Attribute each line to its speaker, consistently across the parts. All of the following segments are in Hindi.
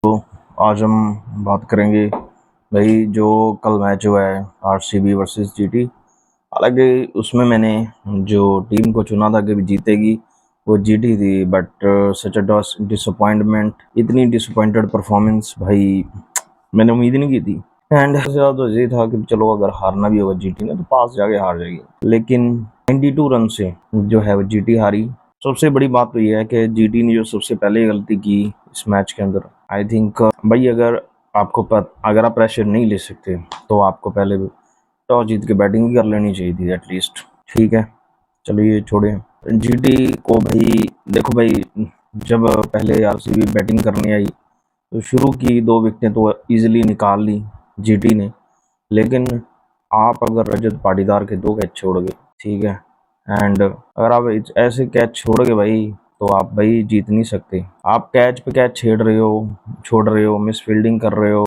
Speaker 1: तो आज हम बात करेंगे भाई जो कल मैच हुआ है आरसीबी वर्सेस जीटी। हालांकि उसमें मैंने जो टीम को चुना था कि जीतेगी वो जीटी थी, बट सच अ डिसअपॉइंटमेंट, इतनी डिसअपॉइंटेड परफॉर्मेंस भाई मैंने उम्मीद नहीं की थी। एंड सबसे ज़्यादा तो ये था कि चलो अगर हारना भी होगा जीटी ने तो पास जाके हार जाएगी, लेकिन 92 रन से जो है वो जीटी हारी। सबसे बड़ी बात तो ये है कि जीटी ने जो सबसे पहले गलती की इस मैच के अंदर, आई थिंक भाई अगर आप प्रेशर नहीं ले सकते तो आपको पहले टॉस जीत के बैटिंग ही कर लेनी चाहिए थी एटलीस्ट। ठीक है, चलो ये छोड़े जीटी को। भाई देखो भाई, जब पहले आरसीबी बैटिंग करने आई तो शुरू की 2 विकेटें तो इजीली निकाल ली जीटी ने, लेकिन आप अगर रजत पाटीदार के 2 कैच छोड़ गए, ठीक है, एंड अगर आप ऐसे कैच छोड़ गए भाई तो आप भाई जीत नहीं सकते। आप कैच पे कैच छोड़ रहे हो, मिस फील्डिंग कर रहे हो,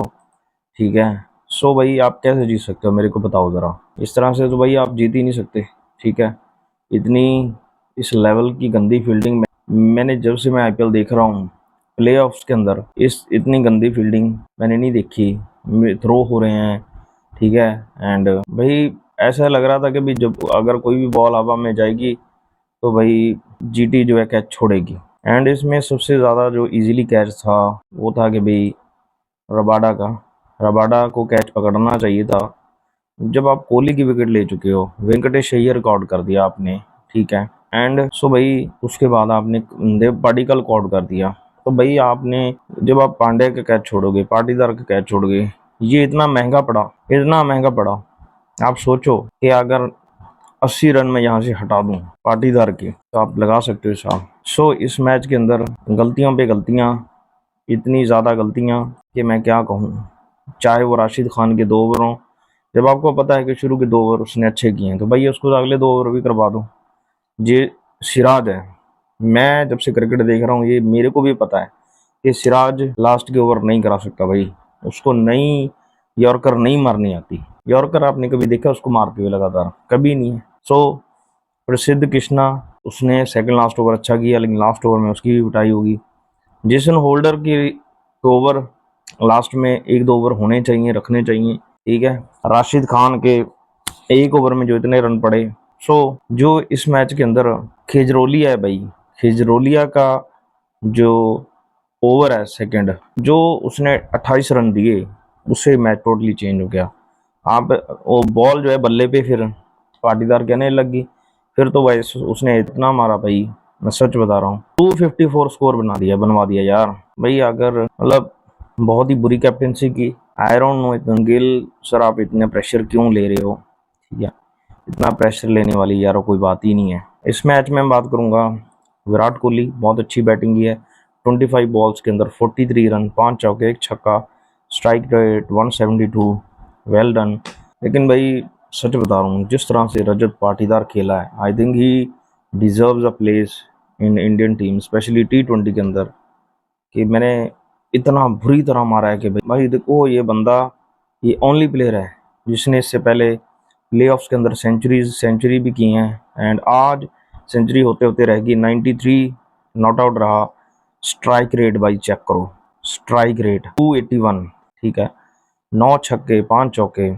Speaker 1: ठीक है। सो भाई आप कैसे जीत सकते हो, मेरे को बताओ ज़रा। इस तरह से तो भाई आप जीत ही नहीं सकते, ठीक है। इतनी इस लेवल की गंदी फील्डिंग मैंने जब से मैं आईपीएल देख रहा हूँ, प्लेऑफ्स के अंदर इतनी गंदी फील्डिंग मैंने नहीं देखी। थ्रो हो रहे हैं, ठीक है, एंड भाई ऐसा लग रहा था कि भाई जब अगर कोई भी बॉल हवा में जाएगी तो भाई जीटी जो है कैच छोड़ेगी। एंड इसमें सबसे ज़्यादा जो इजीली कैच था वो था कि भाई रबाडा को कैच पकड़ना चाहिए था। जब आप कोहली की विकेट ले चुके हो, वेंकटेश अय्यर को आउट कर दिया आपने, ठीक है, एंड सो भाई उसके बाद आपने देव पाडिक्कल को आउट कर दिया। तो भाई आपने जब आप पांड्या का कैच छोड़ोगे, पाटीदार का कैच छोड़ोगे, ये इतना महंगा पड़ा। आप सोचो कि अगर 80 रन में यहाँ से हटा दूं पाटीदार के तो आप लगा सकते हो साहब। सो इस मैच के अंदर गलतियों पे गलतियां, इतनी ज़्यादा गलतियां कि मैं क्या कहूँ। चाहे वो राशिद खान के 2 ओवर हों, जब आपको पता है कि शुरू के 2 ओवर उसने अच्छे किए हैं तो भाई उसको अगले 2 ओवर भी करवा दो। ये सिराज है, मैं जब से क्रिकेट देख रहा हूँ ये मेरे को भी पता है कि सिराज लास्ट के ओवर नहीं करा सकता भाई। उसको नई यॉर्कर नहीं मारनी आती। यॉर्कर आपने कभी देखा उसको मारते हुए लगातार? कभी नहीं है। सो प्रसिद्ध कृष्णा, उसने सेकंड लास्ट ओवर अच्छा किया, लेकिन लास्ट ओवर में उसकी भी पिटाई होगी। जेसन होल्डर की ओवर लास्ट में 1-2 ओवर होने चाहिए, रखने चाहिए, ठीक है। राशिद खान के 1 ओवर में जो इतने रन पड़े। सो जो इस मैच के अंदर खिजरोलिया है भाई, खिजरोलिया का जो ओवर है सेकंड, जो उसने 28 रन दिए, उससे मैच टोटली चेंज हो गया। आप वो बॉल जो है बल्ले पे फिर पाटीदार कहने लगी, फिर तो भाई उसने इतना मारा भाई, मैं सच बता रहा हूँ। 254 स्कोर बनवा दिया यार भाई। अगर मतलब बहुत ही बुरी कैप्टनसी की। I don't know Gill sir, आप इतने प्रेशर क्यों ले रहे हो, ठीक है। इतना प्रेशर लेने वाली यार कोई बात ही नहीं है। इस मैच में मैं बात करूंगा, विराट कोहली बहुत अच्छी बैटिंग की है। 25 बॉल्स के अंदर 43 रन, 5 चौके, 1 छक्का, स्ट्राइक रेट 172, वेल डन। लेकिन भाई सच बता रहा हूँ, जिस तरह से रजत पाटीदार खेला है, I think he deserves a place in Indian team, specially T20 के अंदर। कि मैंने इतना बुरी तरह मारा है कि भाई देखो ये बंदा, ये ओनली प्लेयर है जिसने इससे पहले प्लेऑफ्स के अंदर सेंचुरी भी की हैं, एंड आज सेंचुरी होते होते रहेगी। 93 नॉट आउट रहा। स्ट्राइक रेट भाई चेक करो, स्ट्राइक रेट 281, ठीक है। 9 छक्के, 5 चौके,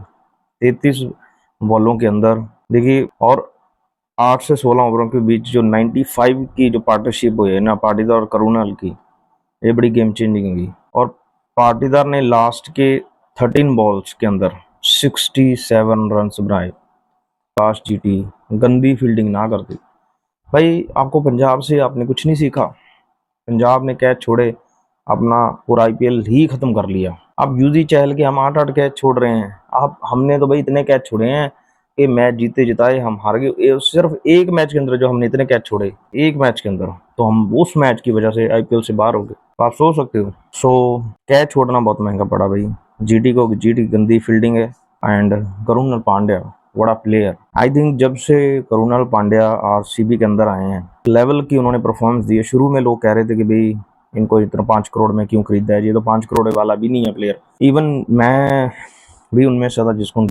Speaker 1: 33 बॉलों के अंदर देखिए, और 8 से 16 ओवरों के बीच जो 95 की जो पार्टनरशिप हुई है ना पाटीदार और करुणाल की, ये बड़ी गेम चेंजिंग हुई। और पाटीदार ने लास्ट के 13 बॉल्स के अंदर 67 रन बनाए। काश जीटी गंदी फील्डिंग ना करती भाई। आपको पंजाब से आपने कुछ नहीं सीखा? पंजाब ने कैच छोड़े, अपना पूरा आईपीएल ही खत्म कर लिया। आप यूजी चहल के हम 8-8 कैच छोड़ रहे हैं, आप हमने तो भाई इतने कैच छोड़े हैं कि मैच जीते जिताए हम हार गए। सिर्फ एक मैच के अंदर जो हमने इतने कैच छोड़े, एक मैच के अंदर, तो हम उस मैच की वजह से आईपीएल से बाहर हो गए। तो आप सोच सकते हो। सो कैच छोड़ना बहुत महंगा पड़ा भाई जीटी को। जीटी गंदी फील्डिंग है, एंड करुणल पांड्या बड़ा प्लेयर। आई थिंक जब से करुणल पांड्या आरसीबी के अंदर आए हैं, लेवल की उन्होंने परफॉर्मेंस दी है। शुरू में लोग कह रहे थे कि भाई इनको इतना 5 करोड़ में क्यों खरीदा है, ये तो 5 करोड़ वाला भी नहीं है प्लेयर। इवन मैं भी उनमें से था जिसको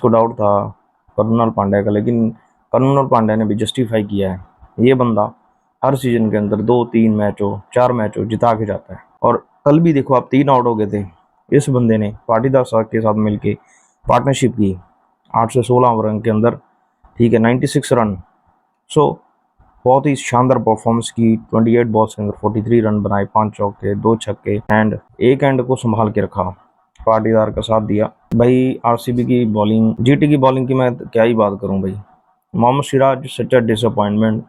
Speaker 1: डाउट था करुणल पांड्या का, लेकिन करुणल पांड्या ने भी जस्टिफाई किया है। ये बंदा हर सीजन के अंदर 2-3 मैच हो, 4 मैच हो, जिता के जाता है। और कल भी देखो आप 3 आउट हो गए थे। इस बंदे ने पाटीदार साहब के साथ मिलके पार्टनरशिप की 8 से 16 ओवर के अंदर, ठीक है, 96 रन। सो बहुत ही शानदार परफॉर्मेंस की। 28 बॉल्स के अंदर 43 रन बनाए, 5 चौके, 2 छक्के एंड एक एंड को संभाल के रखा, पाटीदार का साथ दिया। भाई आरसीबी की बॉलिंग, जीटी की बॉलिंग की मैं क्या ही बात करूं भाई। मोहम्मद सिराज सच अ डिसअपॉइंटमेंट।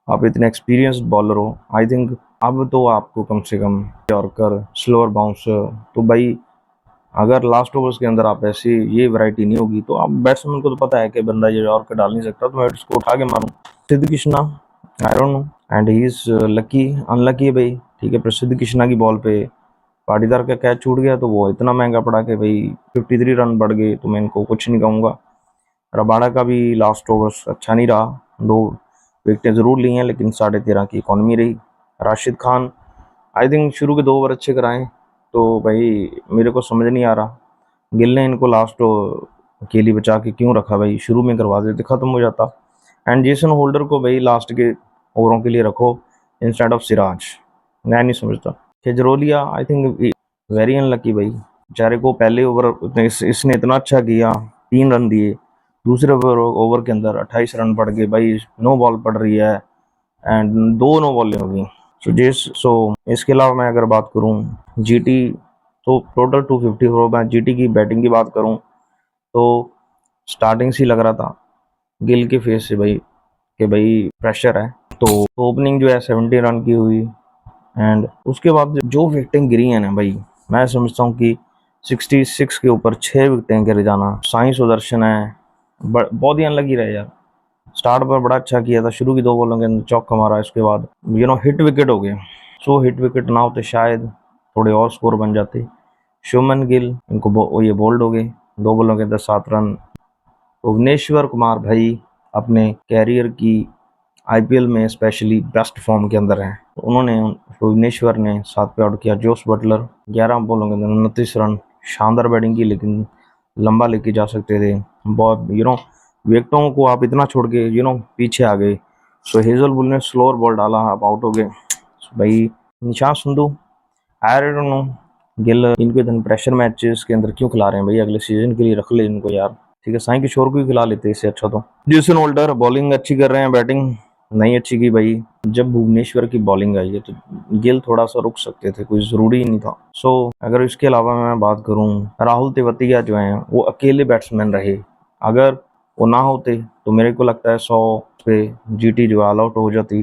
Speaker 1: आप इतने एक्सपीरियंस्ड बॉलर हो, आई थिंक अब तो आपको कम से कम यॉर्कर, स्लोअर बाउंसर, तो भाई अगर लास्ट ओवर्स के अंदर आप ऐसी ये वैरायटी नहीं होगी तो आप बैट्समैन को तो पता है कि बंदा ये यॉर्कर डाल नहीं सकता, तो मैं इसको उठा के मारूं। सिद्ध Krishna, I don't know, and he is lucky, unlucky है भाई, ठीक है। प्रसिद्ध कृष्णा की बॉल पे पाटीदार का कैच छूट गया तो वो इतना महंगा पड़ा कि भाई 53 रन बढ़ गए, तो मैं इनको कुछ नहीं कहूँगा। रबाडा का भी लास्ट ओवर्स अच्छा नहीं रहा, 2 विकेटें ज़रूर ली हैं लेकिन 13.5 की इकॉनमी रही। राशिद खान आई थिंक शुरू के 2 ओवर अच्छे कराएं, तो भाई मेरे को समझ नहीं आ रहा गिल ने इनको लास्ट के लिए बचा के क्यों रखा, भाई शुरू में करवा देते खत्म हो जाता। एंड जेसन होल्डर को भाई लास्ट के ओवरों के लिए रखो इंस्टेड ऑफ सिराज, मैं नहीं समझता। खजरोलिया आई थिंक वेरी अनलकी भाई, बेचारे को पहले ओवर इसने इतना अच्छा किया, 3 रन दिए, दूसरे ओवर के अंदर 28 रन पड़ गए भाई, नो बॉल पड़ रही है एंड 2 नो बॉलें होगी। सो इसके अलावा मैं अगर बात करूं जीटी, तो टोटल 254, मैं जीटी की बैटिंग की बात करूं तो स्टार्टिंग से ही लग रहा था गिल के फेस से भाई कि भाई प्रेशर है। तो ओपनिंग जो है 70 रन की हुई एंड उसके बाद जो विकेटें गिरी हैं ना भाई, मैं समझता हूँ कि 66 के ऊपर 6 विकेटें गिर जाना, साई सुदर्शन है बहुत ही अनलगी रहे यार। स्टार्ट पर बड़ा अच्छा किया था, शुरू की 2 बॉलों के अंदर चौका मारा, इसके बाद हिट विकेट हो गए। सो हिट विकेट ना होते शायद थोड़े और स्कोर बन जाते। शुभमन गिल इनको ये बोल्ड हो गए, 2 बॉलों के अंदर 7 रन। भुवनेश्वर कुमार भाई अपने कैरियर की आईपीएल में स्पेशली बेस्ट फॉर्म के अंदर हैं, तो उन्होंने भुवनेश्वर ने 7 पे आउट किया। जोस बटलर 11 बॉलों के अंदर 29 रन, शानदार बैटिंग की लेकिन लंबा लेके जा सकते थे। बहुत विकेटों को आप इतना छोड़ के पीछे आ गए। सो हेजलवुड ने स्लोअर बॉल डाला, आप आउट हो गए। भाई Nishant Sandhu, I don't know Gill इनको इतने प्रेशर मैचेस के अंदर क्यों खिला रहे हैं भाई, अगले सीजन के लिए रख ले इनको यार, ठीक है। साई किशोर को ही खिला लेते इससे अच्छा। तो जेसन होल्डर बॉलिंग अच्छी कर रहे हैं, बैटिंग नहीं अच्छी की भाई। जब भुवनेश्वर की बॉलिंग आई है तो गिल थोड़ा सा रुक सकते थे, कोई जरूरी ही नहीं था। सो अगर इसके अलावा मैं बात करूं, राहुल तेवतिया जो हैं वो अकेले बैट्समैन रहे, अगर वो ना होते तो मेरे को लगता है 100 पे जीटी जो ऑल आउट हो जाती।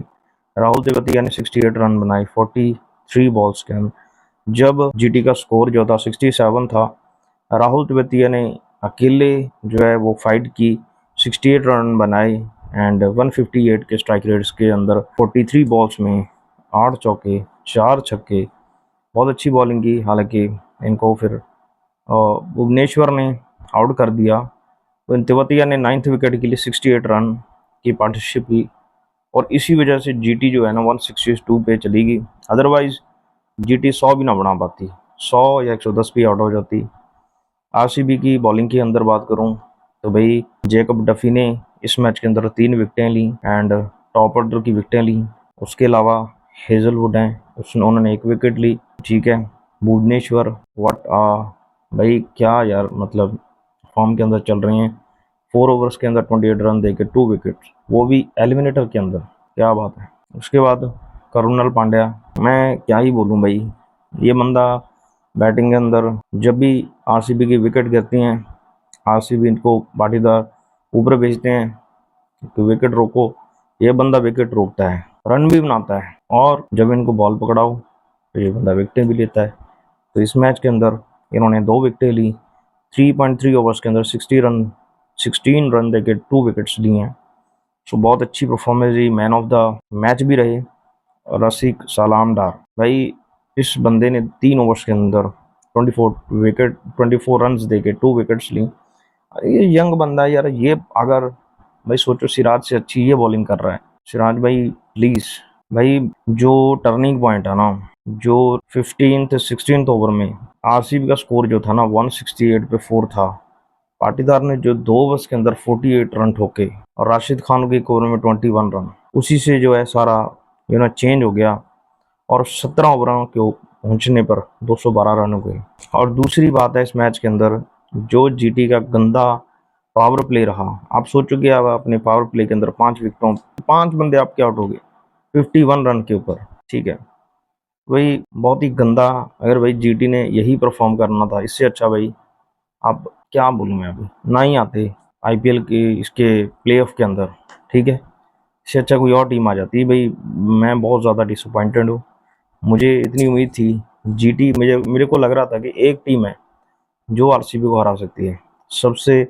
Speaker 1: राहुल तेवतिया ने 68 रन बनाए 43 बॉल्स के अंदर। जब जीटी का स्कोर जो था 67 था, राहुल तेवतिया ने अकेले जो है वो फाइट की, 68 रन बनाए एंड 158 के स्ट्राइक रेट्स के अंदर 43 बॉल्स में 8 चौके 4 छक्के, बहुत अच्छी बॉलिंग की। हालांकि इनको फिर भुवनेश्वर ने आउट कर दिया। तो तेवतिया ने 9th विकेट के लिए 68 रन की पार्टनरशिप की और इसी वजह से जीटी जो है ना 162 पे चली गई। अदरवाइज जीटी 100 भी ना बना पाती, 100 या 110 भी आउट हो जाती। आरसीबी की बॉलिंग की अंदर बात करूं तो भाई जेकब डफी ने इस मैच के अंदर 3 विकेटें ली एंड टॉप ऑर्डर की विकेटें ली। उसके अलावा हेजलवुड हैं, उन्होंने 1 विकेट ली, ठीक है। भुवनेश्वर भाई क्या यार, मतलब फॉर्म के अंदर चल रहे हैं। 4 ओवर्स के अंदर 28 रन देके 2 विकेट, वो भी एलिमिनेटर के अंदर, क्या बात है। उसके बाद करुणल पांड्या, मैं क्या ही बोलूं भाई, ये बंदा बैटिंग के अंदर जब भी आरसीबी की विकेट गिरती हैं, आरसीबी इनको पाटीदार ऊपर भेजते हैं तो विकेट रोको, ये बंदा विकेट रोकता है, रन भी बनाता है और जब इनको बॉल पकड़ाओ तो ये बंदा विकेटें भी लेता है। तो इस मैच के अंदर इन्होंने 2 विकेटें ली, 3.3 ओवर्स के अंदर 16 रन देके 2 विकेट्स ली हैं। सो बहुत अच्छी performance he, man of the match भी रहे रसिक सलाम डार भाई। इस बंदे ने 3 ओवर्स के अंदर 24 रन देके 2 विकेट्स ली। ये यंग बंदा है यार, ये अगर भाई सोचो सिराज से अच्छी ये बॉलिंग कर रहा है। सिराज भाई प्लीज भाई, जो टर्निंग पॉइंट है ना, जो 15th 16th ओवर में आरसीबी का स्कोर जो था ना 168 पे 4 था, पाटीदार ने जो 2 ओवर्स के अंदर 48 रन ठोके और राशिद खान के ओवर में 21 रन, उसी से जो है सारा चेंज हो गया और 17 ओवरों के पहुंचने पर 212 रन हो गए। और दूसरी बात है इस मैच के अंदर, जो जीटी का गंदा पावर प्ले रहा। आप सोचो कि अब अपने पावर प्ले के अंदर 5 विकेटों 5 बंदे आपके आउट हो गए 51 रन के ऊपर, ठीक है भाई, बहुत ही गंदा। अगर भाई जीटी ने यही परफॉर्म करना था, इससे अच्छा भाई आप क्या बोलूँ मैं, अभी ना ही आते आईपीएल के इसके प्लेऑफ के अंदर, ठीक है, इससे अच्छा कोई और टीम आ जाती भाई। मैं बहुत ज़्यादा डिसअपॉइंटेड हूँ। मुझे इतनी उम्मीद थी जीटी, मेरे को लग रहा था कि एक टीम है जो आरसीबी को हरा सकती है, सबसे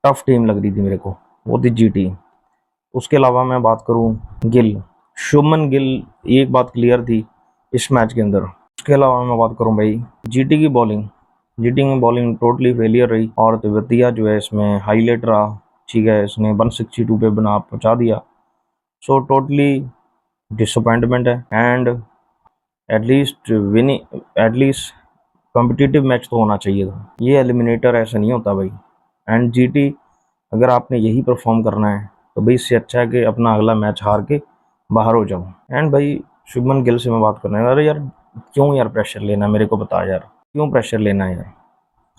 Speaker 1: टफ टीम लग रही थी मेरे को, वो थी जीटी। उसके अलावा मैं बात करूं गिल, शुभमन गिल, एक बात क्लियर थी इस मैच के अंदर। उसके अलावा मैं बात करूं भाई जीटी की बॉलिंग, जीटी की बॉलिंग टोटली फेलियर रही। और तिब्बतिया जो है इसमें हाईलाइट रहा, ठीक है, इसने 162 पे बना पहुंचा दिया। सो टोटली डिसअपॉइंटमेंट है। And at least winning, at least competitive match तो होना चाहिए था, ये एलिमिनेटर ऐसा नहीं होता भाई। एंड जीटी, अगर आपने यही परफॉर्म करना है तो भाई इससे अच्छा है कि अपना अगला मैच हार के बाहर हो जाओ। एंड भाई शुभमन गिल से मैं बात करना है, अरे यार क्यों यार प्रेशर लेना, मेरे को बता यार, क्यों प्रेशर लेना है यार,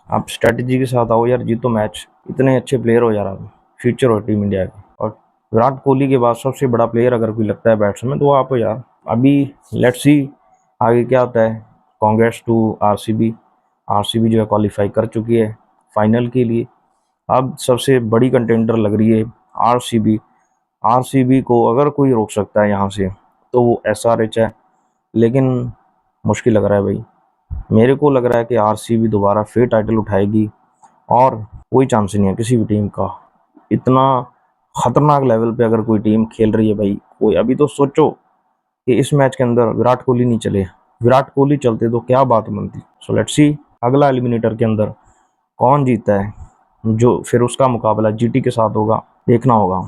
Speaker 1: आप स्ट्रेटजी के साथ आओ यार, जीतो मैच, इतने अच्छे प्लेयर हो यार आप, फ्यूचर हो टीम इंडिया के। और विराट कोहली के बाद सबसे बड़ा प्लेयर अगर कोई लगता है बैट्समैन तो वो आप हो यार। अभी लेट्स सी आगे क्या होता है। कांग्रेस टू आरसीबी, आरसीबी जो है क्वालिफाई कर चुकी है फाइनल के लिए। अब सबसे बड़ी कंटेंडर लग रही है आरसीबी। आरसीबी को अगर कोई रोक सकता है यहाँ से तो वो एसआरएच है, लेकिन मुश्किल लग रहा है भाई। मेरे को लग रहा है कि आरसीबी दोबारा फिर टाइटल उठाएगी और कोई चांस नहीं है किसी भी टीम का। इतना खतरनाक लेवल पे अगर कोई टीम खेल रही है भाई, कोई, अभी तो सोचो कि इस मैच के अंदर विराट कोहली नहीं चले, विराट कोहली चलते तो क्या बात बनती। सो लेट्स सी अगला एलिमिनेटर के अंदर कौन जीतता है, जो फिर उसका मुकाबला जीटी के साथ होगा, देखना होगा।